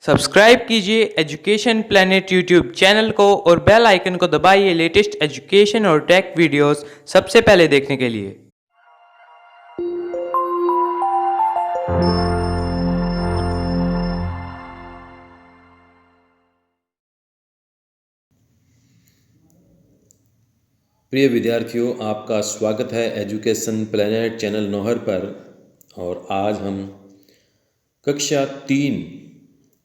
Subscribe कीजिए education planet YouTube channel को और बेल आइकन को दबाइए लेटेस्ट एजुकेशन और टेक वीडियोस सबसे पहले देखने के लिए। प्रिय विद्यार्थियों, आपका स्वागत है एजुकेशन प्लेनेट चैनल नौहर पर। और आज हम कक्षा 3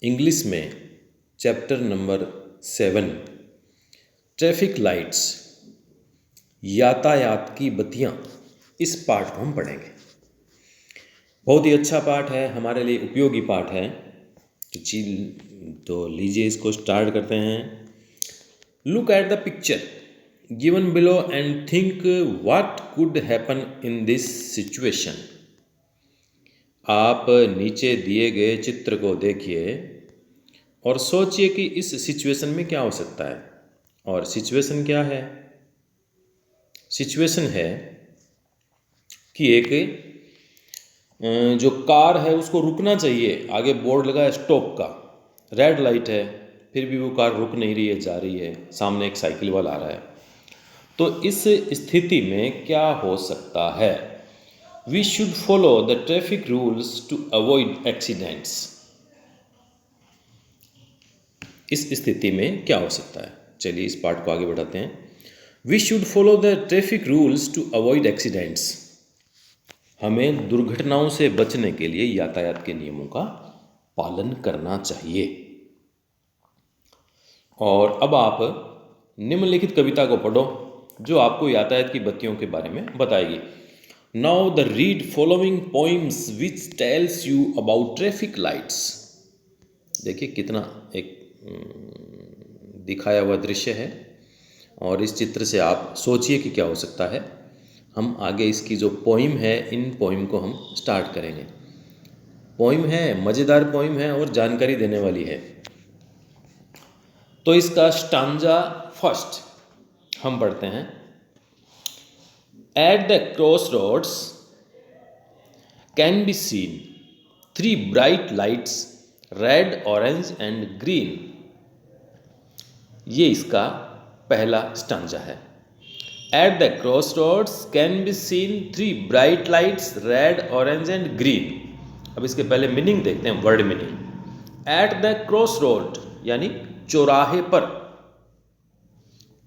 इंग्लिश में चैप्टर नंबर 7 ट्रैफिक लाइट्स यातायात की बत्तियां, इस पाठ को हम पढ़ेंगे। बहुत ही अच्छा पाठ है, हमारे लिए उपयोगी पाठ है। तो लीजिए इसको स्टार्ट करते हैं। Look at the picture given below and think what could happen in this situation। आप नीचे दिए गए चित्र को देखिए और सोचिए कि इस सिचुएशन में क्या हो सकता है। और सिचुएशन क्या है? सिचुएशन है कि एक जो कार है उसको रुकना चाहिए। आगे बोर्ड लगा है स्टॉप का, रेड लाइट है, फिर भी वो कार रुक नहीं रही है, जा रही है। सामने एक साइकिल वाला आ रहा है। तो इस स्थिति में क्या हो सकता है? We should follow the traffic rules to avoid accidents. इस स्थिति में क्या हो सकता है? चलिए इस पार्ट को आगे बढ़ाते हैं। We should follow the traffic rules to avoid accidents. हमें दुर्घटनाओं से बचने के लिए यातायात के नियमों का पालन करना चाहिए। और अब आप निम्नलिखित कविता को पढ़ो जो आपको यातायात की बत्तियों के बारे में बताएगी। Now the read following poems which tells you about traffic lights. देखिए कितना एक दिखाया हुआ दृश्य है और इस चित्र से आप सोचिए कि क्या हो सकता है। हम आगे इसकी जो पोइम है, इन पोइम को हम स्टार्ट करेंगे। पोइम है, मज़ेदार पोइम है और जानकारी देने वाली है। तो इसका स्टांजा फर्स्ट हम पढ़ते हैं। At the cross roads can be seen 3 bright lights, red, orange and green. ये इसका पहला स्टांजा है। At the cross roads can be seen 3 bright lights, red, orange and green. अब इसके पहले मीनिंग देखते हैं, word meaning. At the cross road यानी चौराहे पर,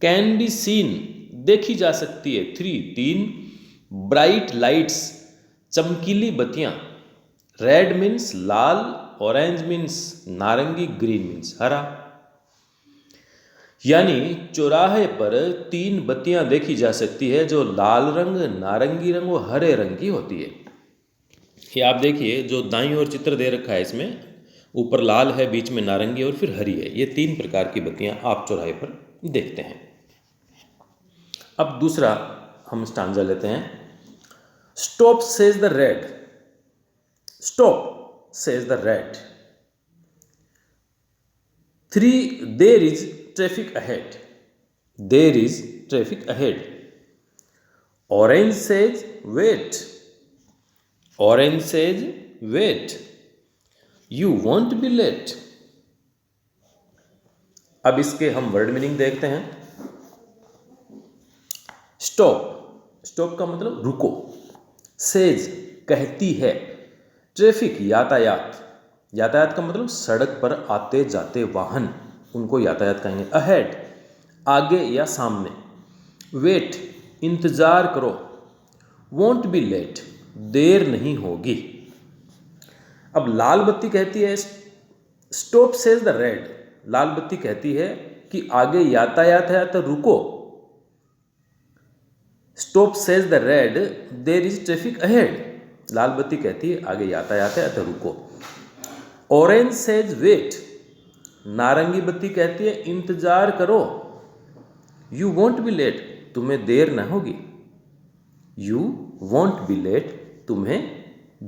कैन बी सीन देखी जा सकती है, 3 ब्राइट लाइट्स चमकीली बत्तियां। रेड मीन्स लाल, ऑरेंज मीन्स नारंगी, ग्रीन मीन्स हरा। यानी चौराहे पर 3 बत्तियां देखी जा सकती है जो लाल रंग, नारंगी रंग और हरे रंग की होती है। ये आप देखिए जो दाईं ओर चित्र दे रखा है, इसमें ऊपर लाल है, बीच में नारंगी और फिर हरी है। ये 3 प्रकार की बत्तियां आप चौराहे पर देखते हैं। अब दूसरा हम स्टांजा लेते हैं। Stop says the red, stop says the red, 3 there is traffic ahead, there is traffic ahead. Orange says wait, orange says wait, you won't be late. अब इसके हम वर्ड मीनिंग देखते हैं। स्टॉप, स्टॉप का मतलब रुको। सेज कहती है, ट्रैफिक यातायात, यातायात का मतलब सड़क पर आते जाते वाहन, उनको यातायात कहेंगे। अहेड आगे या सामने। वेट इंतजार करो। वॉन्ट बी लेट देर नहीं होगी। अब लाल बत्ती कहती है, स्टॉप सेज द रेड, लाल बत्ती कहती है कि आगे यातायात है तो रुको। Stop says the red, there is traffic ahead, लाल बत्ती कहती है आगे यातायात है तो रुको। ऑरेंज सेज वेट, नारंगी बत्ती कहती है इंतजार करो। यू वॉन्ट बी लेट, तुम्हें देर न होगी। यू वॉन्ट बी लेट, तुम्हें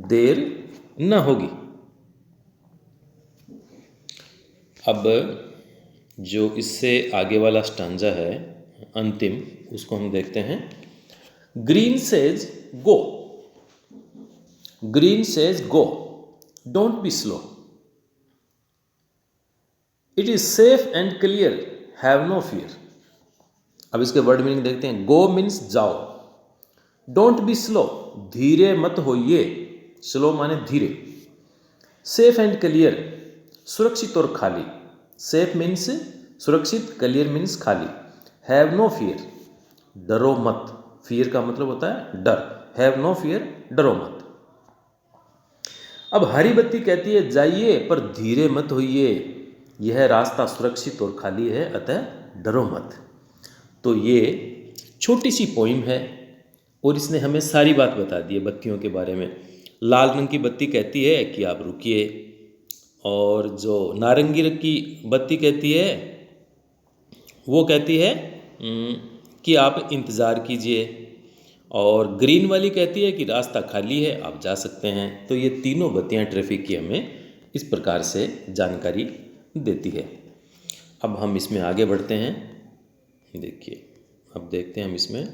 देर न होगी। अब जो इससे आगे वाला स्टांजा है अंतिम, उसको हम देखते हैं। Green says go, green says go, don't be slow. It is safe and clear, have no fear. अब इसके वर्ड मीनिंग देखते हैं। गो मीन्स जाओ, डोंट बी स्लो, धीरे मत होइए, स्लो माने धीरे। सेफ एंड क्लियर, सुरक्षित और खाली। सेफ मीन्स सुरक्षित, क्लियर मीन्स खाली। हैव नो फियर, डरो मत। फियर का मतलब होता है डर। हैव नो फियर, डरो मत। अब हरी बत्ती कहती है जाइए पर धीरे मत होइए, यह रास्ता सुरक्षित और खाली है, अतः डरो मत। तो ये छोटी सी पोइम है और इसने हमें सारी बात बता दी है बत्तियों के बारे में। लाल रंग की बत्ती कहती है कि आप रुकिए, और जो नारंगी रंग की बत्ती कहती है वो कहती है कि आप इंतज़ार कीजिए, और ग्रीन वाली कहती है कि रास्ता खाली है, आप जा सकते हैं। तो ये तीनों बत्तियां ट्रैफिक की हमें इस प्रकार से जानकारी देती है। अब हम इसमें आगे बढ़ते हैं। देखिए, अब देखते हैं हम इसमें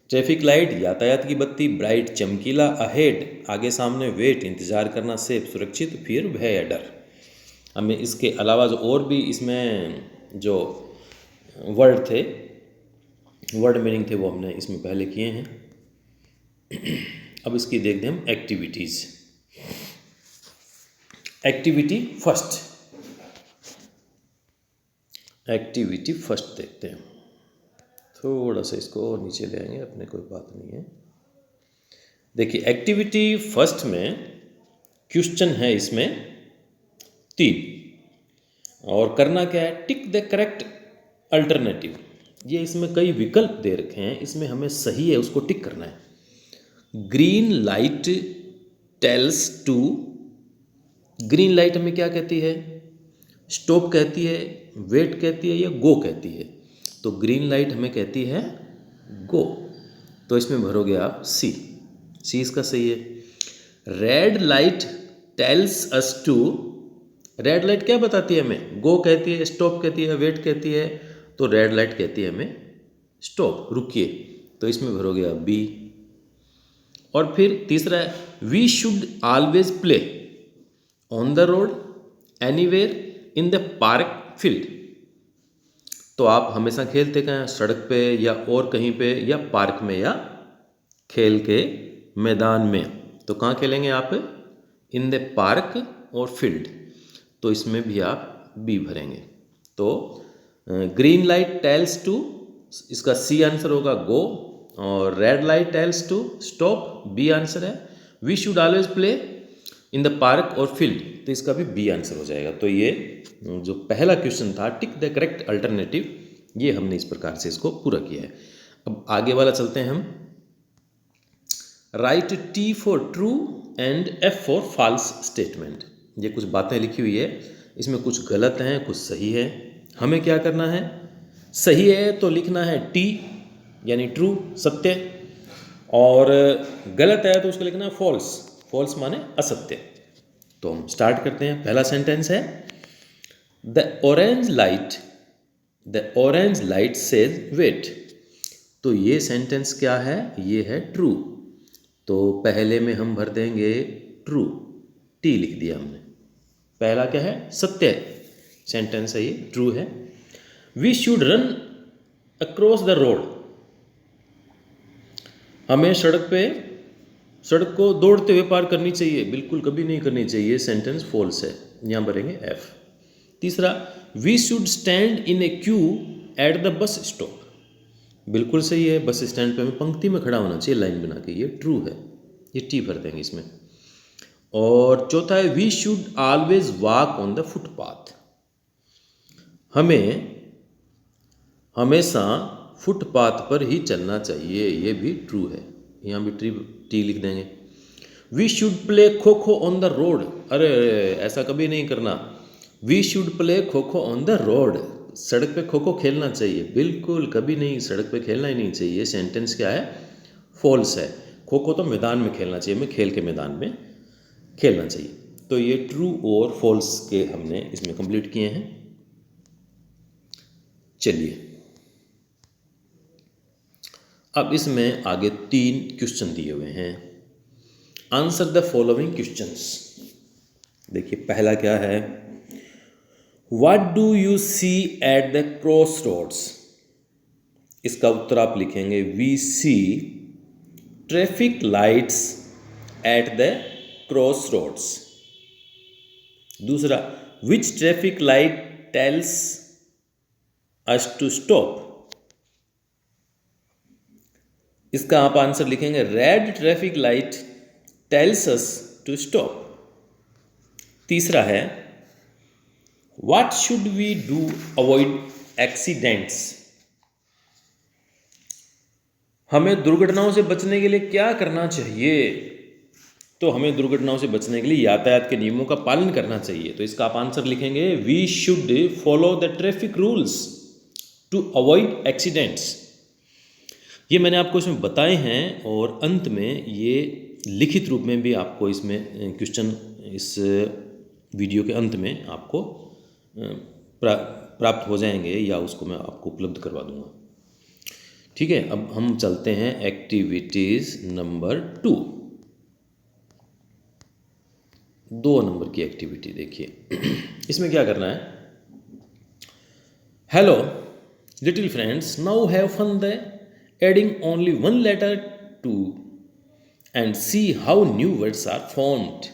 ट्रैफिक लाइट यातायात की बत्ती, ब्राइट चमकीला, अहेड आगे सामने, वेट इंतज़ार करना, सेफ सुरक्षित, फिर भय या डर। हमें इसके अलावा जो और भी इसमें जो वर्ड थे, वर्ड मीनिंग थे, वो हमने इसमें पहले किए हैं। अब इसकी देखते हैं हम activities. Activity first, activity first देखते हैं। थोड़ा सा इसको और नीचे ले आएंगे, अपने कोई बात नहीं है। देखिए, एक्टिविटी फर्स्ट में क्वेश्चन है इसमें 3, और करना क्या है, टिक द करेक्ट अल्टरनेटिव। ये इसमें कई विकल्प दे रखे हैं, इसमें हमें सही है उसको टिक करना है। Green light tells to, green light हमें क्या कहती है, स्टॉप कहती है, वेट कहती है, या गो कहती है। तो ग्रीन लाइट हमें कहती है गो, तो इसमें भरोगे आप सी, सी इसका सही है। Red light tells us to, red light क्या बताती है हमें, गो कहती है, स्टॉप कहती है, वेट कहती है, तो रेड लाइट कहती है हमें स्टॉप, रुकिए, तो इसमें भरोगे आप बी। और फिर तीसरा है we should always play on the road, anywhere, in the park, field. तो आप हमेशा खेलते कहाँ, सड़क पे या और कहीं पे, या पार्क में, या खेल के मैदान में। तो कहाँ खेलेंगे आप, इन द पार्क और फील्ड, तो इसमें भी आप बी भरेंगे। तो ग्रीन लाइट टेल्स टू, इसका सी आंसर होगा गो, और red light tells to stop, B answer है। We should always play in the park और फील्ड, तो इसका भी बी आंसर हो जाएगा। तो ये जो पहला क्वेश्चन था टिक द करेक्ट अल्टरनेटिव, ये हमने इस प्रकार से इसको पूरा किया है। अब आगे वाला चलते हैं हम। Right T for true and F for false statement. ये कुछ बातें लिखी हुई है, इसमें कुछ गलत हैं, कुछ सही है। हमें क्या करना है, सही है तो लिखना है टी यानी ट्रू, सत्य, और गलत है तो उसको लिखना है फॉल्स, फॉल्स माने असत्य। तो हम स्टार्ट करते हैं। पहला सेंटेंस है the orange light says wait. तो ये सेंटेंस क्या है, ये है ट्रू। तो पहले में हम भर देंगे ट्रू, टी लिख दिया हमने। पहला क्या है, सत्य सेंटेंस है, ये ट्रू है। We should run across the road, हमें सड़क को दौड़ते हुए पार करनी चाहिए, बिल्कुल कभी नहीं करनी चाहिए, सेंटेंस फॉल्स है, यहाँ भरेंगे एफ। तीसरा, we should stand in a queue at the bus stop, बिल्कुल सही है, बस स्टैंड पे हमें पंक्ति में खड़ा होना चाहिए लाइन बना के, ये ट्रू है, ये टी भर देंगे इसमें। और चौथा है we should always walk on the footpath, हमें हमेशा फुटपाथ पर ही चलना चाहिए, ये भी ट्रू है, यहाँ भी टी लिख देंगे। We should play kho kho on the road, अरे ऐसा कभी नहीं करना, we should play kho kho on the road, सड़क पे खो खो खेलना चाहिए, बिल्कुल कभी नहीं, सड़क पे खेलना ही नहीं चाहिए। सेंटेंस क्या है, फॉल्स है, खो खो तो मैदान में खेलना चाहिए, हमें खेल के मैदान में खेलना चाहिए। तो ये ट्रू और फॉल्स के हमने इसमें कंप्लीट किए हैं। चलिए अब इसमें आगे 3 क्वेश्चन दिए हुए हैं। Answer the following questions. देखिए पहला क्या है, what do you see at the cross roads? इसका उत्तर आप लिखेंगे we see traffic lights at the cross roads. दूसरा, which traffic light tells us to stop? इसका आप आंसर लिखेंगे red traffic light tells us to stop. तीसरा है, what should we do avoid accidents? हमें दुर्घटनाओं से बचने के लिए क्या करना चाहिए? तो हमें दुर्घटनाओं से बचने के लिए यातायात के नियमों का पालन करना चाहिए। तो इसका आप आंसर लिखेंगे we should follow the traffic rules to avoid accidents. ये मैंने आपको इसमें बताए हैं और अंत में ये लिखित रूप में भी आपको इसमें क्वेश्चन इस वीडियो के अंत में आपको प्राप्त हो जाएंगे या उसको मैं आपको उपलब्ध करवा दूंगा। ठीक है, अब हम चलते हैं एक्टिविटीज़ नंबर 2। 2 नंबर की एक्टिविटी देखिए। इसमें क्या करना है, hello little friends, now have fun the adding only 1 letter to and see how new words are formed.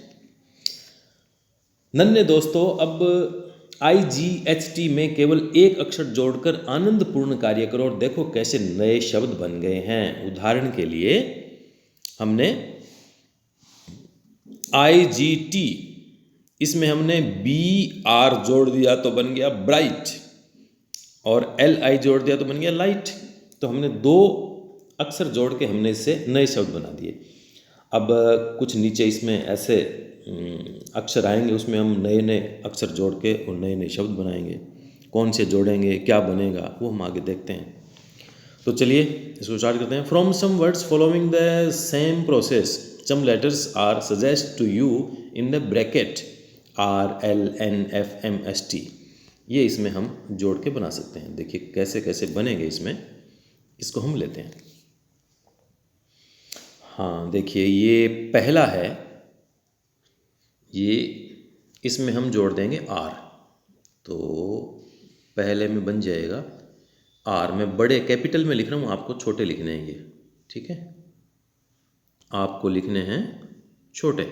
नन्हे दोस्तों, अब IGHT में केवल एक अक्षर जोड़कर आनंदपूर्ण कार्य करो और देखो कैसे नए शब्द बन गए हैं। उदाहरण के लिए हमने IGT, इसमें हमने BR जोड़ दिया तो बन गया ब्राइट, और LI जोड़ दिया तो बन गया लाइट। तो हमने 2 अक्षर जोड़ के हमने इससे नए शब्द बना दिए। अब कुछ नीचे इसमें ऐसे अक्षर आएंगे, उसमें हम नए नए अक्षर जोड़ के और नए नए शब्द बनाएंगे। कौन से जोड़ेंगे, क्या बनेगा, वो हम आगे देखते हैं। तो चलिए इसको स्टार्ट करते हैं। From some words following the same process some letters are suggest to you in the bracket RLNFMST। ये इसमें हम जोड़ के बना सकते हैं। देखिए कैसे कैसे बनेंगे इसमें, इसको हम लेते हैं। हाँ देखिए, ये पहला है, ये इसमें हम जोड़ देंगे R। तो पहले में बन जाएगा R। मैं बड़े कैपिटल में लिख रहा हूँ, आपको छोटे लिखने हैं ये, ठीक है, आपको लिखने हैं छोटे।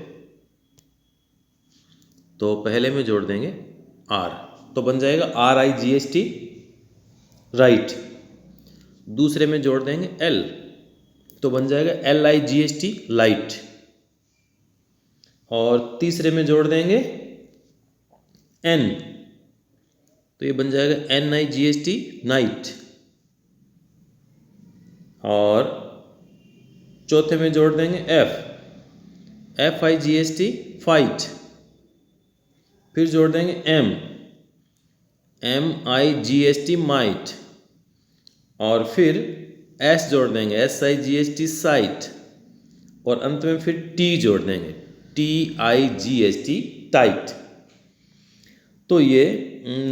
तो पहले में जोड़ देंगे R, तो बन जाएगा RIGHT राइट। दूसरे में जोड़ देंगे L, तो बन जाएगा LIGHT लाइट। और तीसरे में जोड़ देंगे N, तो ये बन जाएगा NIGHT नाइट। और चौथे में जोड़ देंगे F, FIGHT फाइट। फिर जोड़ देंगे M, MIGHT माइट। और फिर S जोड़ देंगे, SIGHT साइट। और अंत में फिर T जोड़ देंगे, TIGHT टाइट। तो ये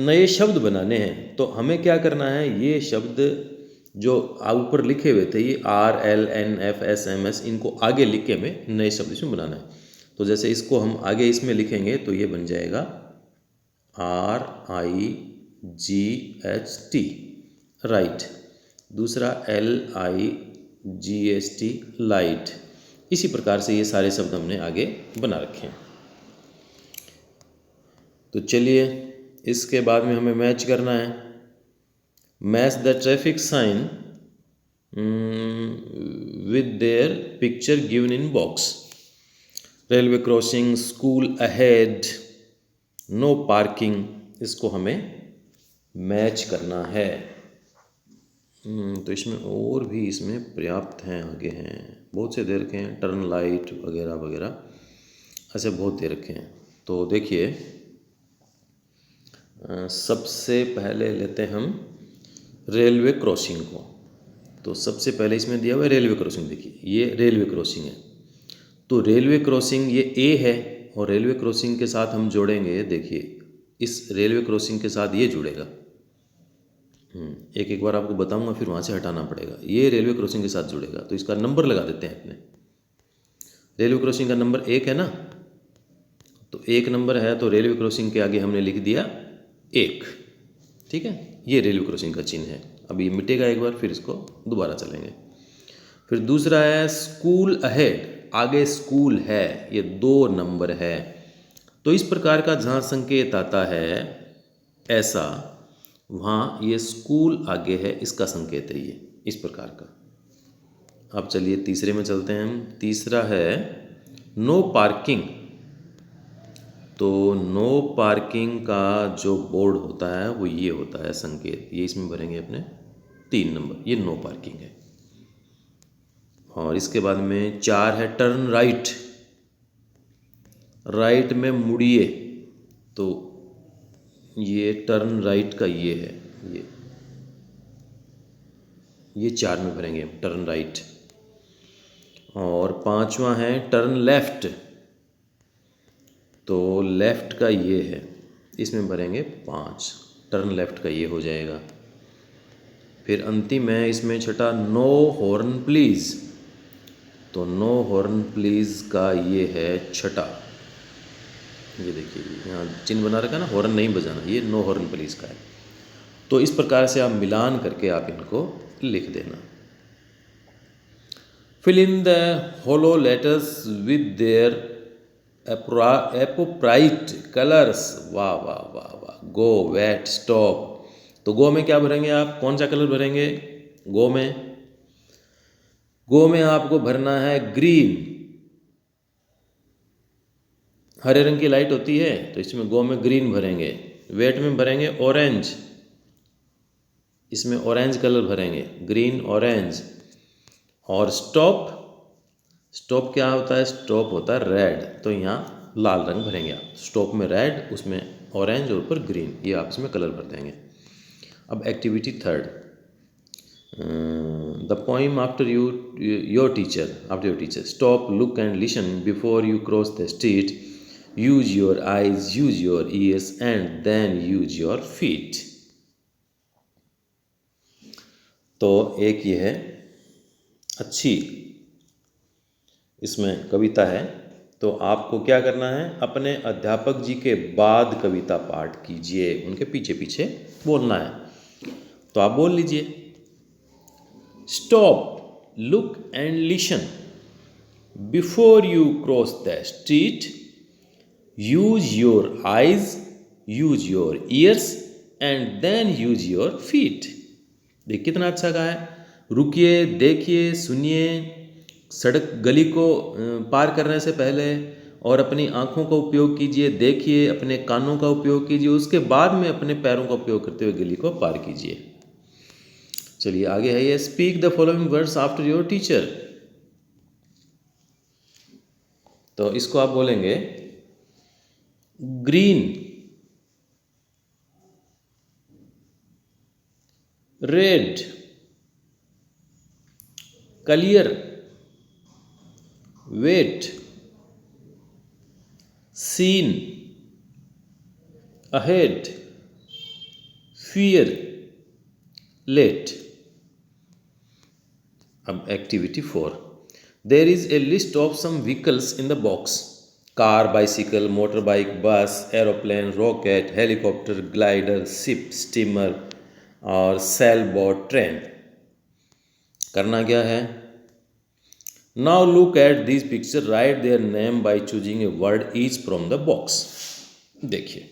नए शब्द बनाने हैं। तो हमें क्या करना है, ये शब्द जो ऊपर लिखे हुए थे ये RLNFSMS, इनको आगे लिख के हमें नए शब्द इसमें बनाना है। तो जैसे इसको हम आगे इसमें लिखेंगे तो ये बन जाएगा RIGHT राइट। दूसरा LIGHT लाइट। इसी प्रकार से ये सारे शब्द हमने आगे बना रखे हैं। तो चलिए इसके बाद में हमें मैच करना है। Match the traffic sign with their picture given in box. Railway crossing, school ahead, no parking, इसको हमें मैच करना है। तो इसमें और भी इसमें पर्याप्त हैं, आगे हैं, बहुत से दे रखे हैं, टर्न लाइट वगैरह वगैरह, ऐसे बहुत दे रखे हैं। तो देखिए सबसे पहले लेते हैं हम रेलवे क्रॉसिंग को। तो सबसे पहले इसमें दिया हुआ है रेलवे क्रॉसिंग। देखिए ये रेलवे क्रॉसिंग है, तो रेलवे क्रॉसिंग ये A है, और रेलवे क्रॉसिंग के साथ हम जोड़ेंगे, देखिए इस रेलवे क्रॉसिंग के साथ ये जुड़ेगा। एक एक बार आपको बताऊंगा, फिर वहाँ से हटाना पड़ेगा। ये रेलवे क्रॉसिंग के साथ जुड़ेगा, तो इसका नंबर लगा देते हैं अपने। रेलवे क्रॉसिंग का नंबर 1 है ना, तो 1 नंबर है, तो रेलवे क्रॉसिंग के आगे हमने लिख दिया एक, ठीक है, ये रेलवे क्रॉसिंग का चिन्ह है। अब ये मिटेगा एक बार, फिर इसको दोबारा चलेंगे। फिर दूसरा है स्कूल अहेड, आगे स्कूल है, ये 2 नंबर है। तो इस प्रकार का जहाँ संकेत आता है ऐसा, वहाँ ये स्कूल आगे है, इसका संकेत है ये, इस प्रकार का। अब चलिए तीसरे में चलते हैं हम। तीसरा है नो पार्किंग। तो नो पार्किंग का जो बोर्ड होता है वो ये होता है संकेत, ये इसमें भरेंगे अपने 3 नंबर, ये नो पार्किंग है। और इसके बाद में 4 है टर्न राइट, राइट में मुड़िए, तो ये टर्न राइट का ये है, ये 4 में भरेंगे हम, टर्न राइट। और 5वां है टर्न लेफ्ट, तो लेफ्ट का ये है, इसमें भरेंगे 5, टर्न लेफ्ट का ये हो जाएगा। फिर अंतिम है इसमें छठा नो हॉर्न प्लीज़, तो नो हॉर्न प्लीज़ का ये है छठा, ये देखिए यहाँ चिन्ह बना रखा है ना, हॉर्न नहीं बजाना, ये नो हॉर्न प्लीज़ का है। तो इस प्रकार से आप मिलान करके आप इनको लिख देना। Fill in the hollow letters with their appropriate colours, वाह वाह वाह वाह, गो, वेट, स्टॉप। तो गो में क्या भरेंगे आप, कौन सा कलर भरेंगे गो में? गो में आपको भरना है ग्रीन, हरे रंग की लाइट होती है तो इसमें गो में ग्रीन भरेंगे। वेट में भरेंगे ऑरेंज, इसमें ऑरेंज कलर भरेंगे, ग्रीन ऑरेंज। और स्टॉप, स्टॉप क्या होता है, स्टॉप होता है रेड, तो यहाँ लाल रंग भरेंगे आप, स्टॉप में रेड, उसमें ऑरेंज और ऊपर ग्रीन, ये आप इसमें कलर भर देंगे। अब activity third, the poem after your teacher, stop, look and listen before you cross the street, use your eyes, use your ears and then use your feet. तो एक ये है अच्छी इसमें कविता है, तो आपको क्या करना है, अपने अध्यापक जी के बाद कविता पाठ कीजिए, उनके पीछे पीछे बोलना है। तो आप बोल लीजिए, stop, look and listen before you cross the street, use your eyes, use your ears and then use your feet. देख कितना अच्छा कहा है, रुकिए, देखिए, सुनिए, सड़क गली को पार करने से पहले, और अपनी आँखों का उपयोग कीजिए, देखिए, अपने कानों का उपयोग कीजिए, उसके बाद में अपने पैरों का उपयोग करते हुए गली को पार कीजिए। चलिए आगे है ये, speak the following words after your teacher. तो इसको आप बोलेंगे green, red, clear, wait, seen, ahead, fear, late. अब activity 4, there is a list of some vehicles in the box, car, bicycle, motor bike, bus, aeroplane, rocket, helicopter, glider, ship, steamer और sail boat, train. करना क्या है, now look at this picture, write their name by choosing a word each from the box. देखिए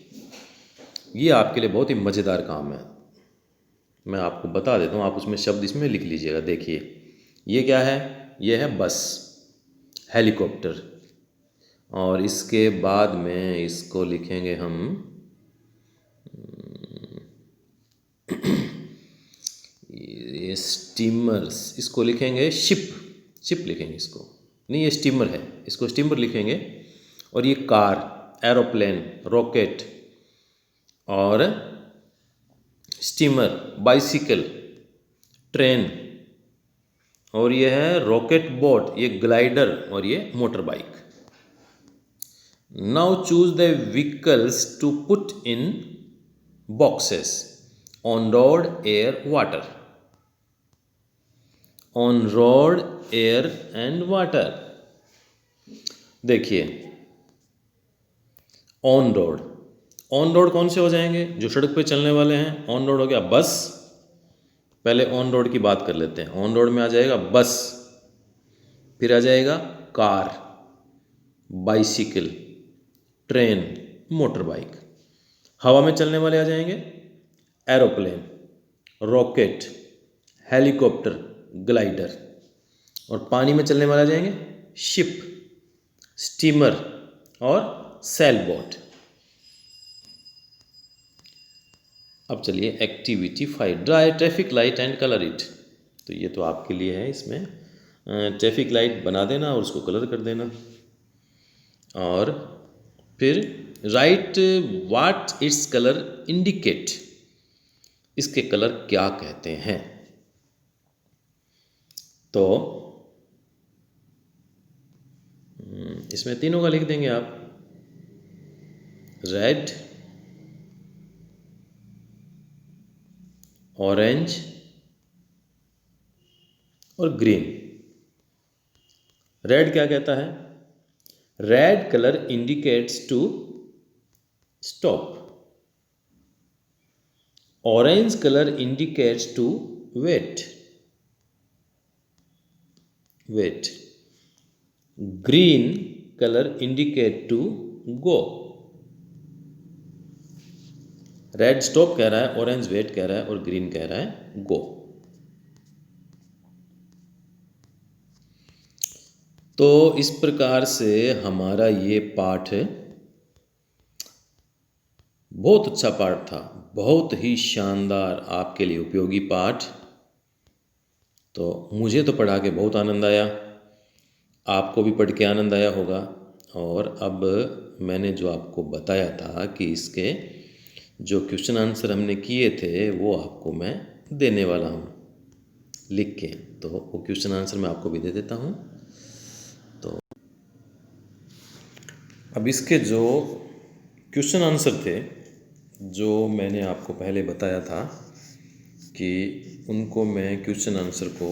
ये आपके लिए बहुत ही मज़ेदार काम है, मैं आपको बता देता हूँ, आप उसमें शब्द इसमें लिख लीजिएगा। देखिए ये क्या है, ये है बस, हेलीकॉप्टर, और इसके बाद में इसको लिखेंगे हम ये स्टीमर्स, इसको लिखेंगे शिप, शिप लिखेंगे इसको, नहीं ये स्टीमर है, इसको स्टीमर लिखेंगे। और ये कार, एरोप्लेन, रॉकेट और स्टीमर, बाइसिकल, ट्रेन, और ये है रॉकेट बोट, ये ग्लाइडर और ये motor bike. Now choose the vehicles to put in boxes, on road, air, water, on road, air and water. देखिए ऑन रोड, ऑन रोड कौन से हो जाएंगे? जो सड़क पे चलने वाले हैं। ऑन रोड हो गया बस, पहले ऑन रोड की बात कर लेते हैं। ऑन रोड में आ जाएगा बस, फिर आ जाएगा car, bicycle, train, motor bike. हवा में चलने वाले आ जाएंगे एरोप्लेन, रॉकेट, हेलीकॉप्टर, ग्लाइडर। और पानी में चलने वाले आ जाएंगे शिप, स्टीमर और सेल बोट। अब चलिए activity 5, dry traffic light and colour it. तो ये तो आपके लिए है, इसमें ट्रैफिक लाइट बना देना और उसको कलर कर देना। और फिर right what its colour indicate, इसके कलर क्या कहते हैं। तो इसमें तीनों का लिख देंगे आप, रेड, ऑरेंज और ग्रीन। रेड क्या कहता है? Red colour indicates to stop, orange colour indicates to wait, green colour indicate to go. Red stop कह रहा है, ऑरेंज वेट कह रहा है और ग्रीन कह रहा है गो। तो इस प्रकार से हमारा ये पाठ बहुत अच्छा पाठ था, बहुत ही शानदार आपके लिए उपयोगी पाठ। तो मुझे तो पढ़ा के बहुत आनंद आया, आपको भी पढ़ के आनंद आया होगा। और अब मैंने जो आपको बताया था कि इसके जो क्वेश्चन आंसर हमने किए थे वो आपको मैं देने वाला हूँ लिख के। तो वो क्वेश्चन आंसर मैं आपको भी दे देता हूँ। तो अब इसके जो क्वेश्चन आंसर थे, जो मैंने आपको पहले बताया था कि उनको मैं क्वेश्चन आंसर को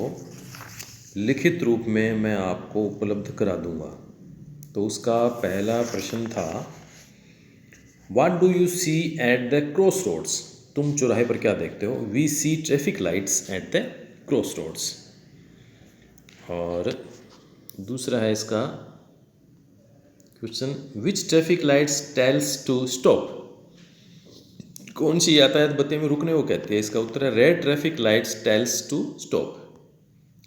लिखित रूप में मैं आपको उपलब्ध करा दूंगा। तो उसका पहला प्रश्न था, what do you see at the cross roads, तुम चौराहे पर क्या देखते हो? We see traffic lights at the cross roads. और दूसरा है इसका question, which traffic lights tells to stop, कौन सी यातायात बत्ती में रुकने को कहती है? इसका उत्तर है red traffic lights tells to stop.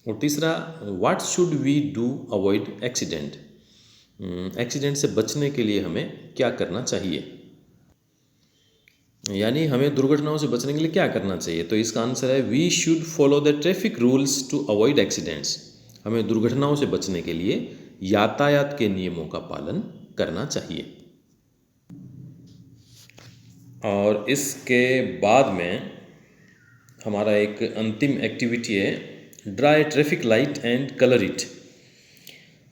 और तीसरा, what should we do avoid accident, accident से बचने के लिए हमें क्या करना चाहिए, यानी हमें दुर्घटनाओं से बचने के लिए क्या करना चाहिए? तो इसका आंसर है we should follow the traffic rules to avoid accidents, हमें दुर्घटनाओं से बचने के लिए यातायात के नियमों का पालन करना चाहिए। और इसके बाद में हमारा एक अंतिम एक्टिविटी है, dry traffic light and colour it.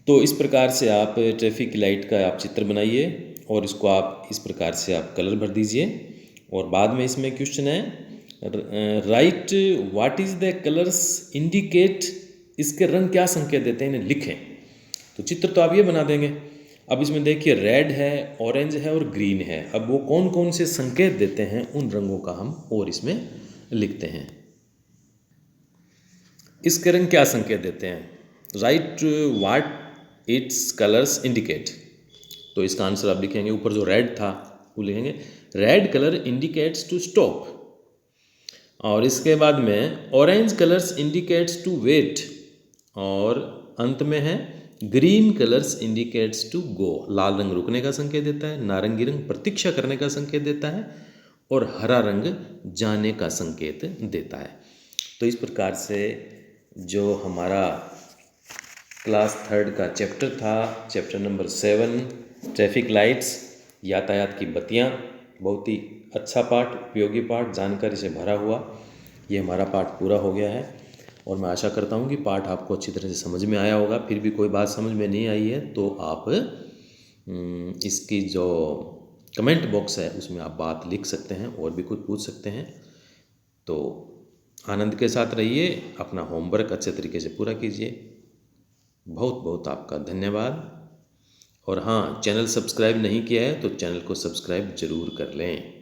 तो इस प्रकार से आप ट्रैफिक लाइट का आप चित्र बनाइए और इसको आप इस प्रकार से आप कलर भर दीजिए। और बाद में इसमें क्वेश्चन है, right what is the colours indicate, इसके रंग क्या संकेत देते हैं, इन्हें लिखें। तो चित्र तो आप ये बना देंगे। अब इसमें देखिए रेड है, ऑरेंज है और ग्रीन है। अब वो कौन कौन से संकेत देते हैं उन रंगों का हम और इसमें लिखते हैं। इसके रंग क्या संकेत देते हैं? Right what it's colours indicate. तो इसका आंसर आप लिखेंगे, ऊपर जो रेड था वो लिखेंगे red colour indicates to stop. और इसके बाद में orange colours indicates to wait. और अंत में है green colours indicates to go. लाल रंग रुकने का संकेत देता है, नारंगी रंग प्रतीक्षा करने का संकेत देता है और हरा रंग जाने का संकेत देता है। तो इस प्रकार से जो हमारा क्लास 3 का चैप्टर था, चैप्टर नंबर 7 ट्रैफिक लाइट्स, यातायात की बत्तियाँ, बहुत ही अच्छा पाठ, उपयोगी पाठ, जानकारी से भरा हुआ ये हमारा पाठ पूरा हो गया है। और मैं आशा करता हूँ कि पाठ आपको अच्छी तरह से समझ में आया होगा। फिर भी कोई बात समझ में नहीं आई है तो आप इसकी जो कमेंट बॉक्स है उसमें आप बात लिख सकते हैं और भी कुछ पूछ सकते हैं। तो आनंद के साथ रहिए, अपना होमवर्क अच्छे तरीके से पूरा कीजिए। बहुत बहुत आपका धन्यवाद। और हाँ, चैनल सब्सक्राइब नहीं किया है तो चैनल को सब्सक्राइब जरूर कर लें।